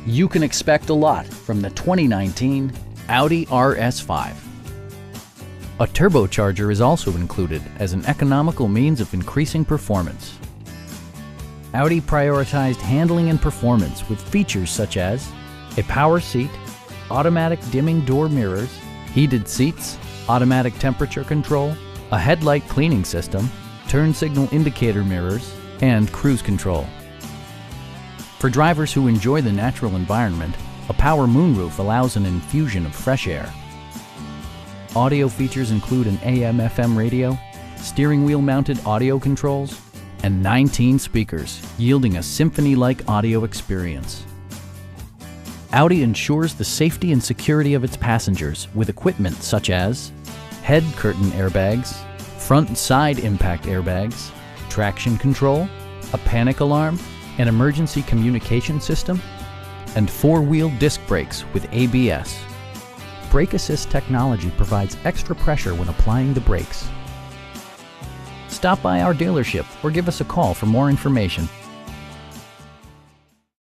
You can expect a lot from the 2019 Audi RS5. A turbocharger is also included as an economical means of increasing performance. Audi prioritized handling and performance with features such as a power seat, automatic dimming door mirrors, heated seats, automatic temperature control, a headlight cleaning system, turn signal indicator mirrors, and cruise control. For drivers who enjoy the natural environment, a power moonroof allows an infusion of fresh air. Audio features include an AM/FM radio, steering wheel mounted audio controls, and 19 speakers, yielding a symphony-like audio experience. Audi ensures the safety and security of its passengers with equipment such as head curtain airbags, front and side impact airbags, traction control, a panic alarm, an emergency communication system, and four-wheel disc brakes with ABS. Brake Assist technology provides extra pressure when applying the brakes. Stop by our dealership or give us a call for more information.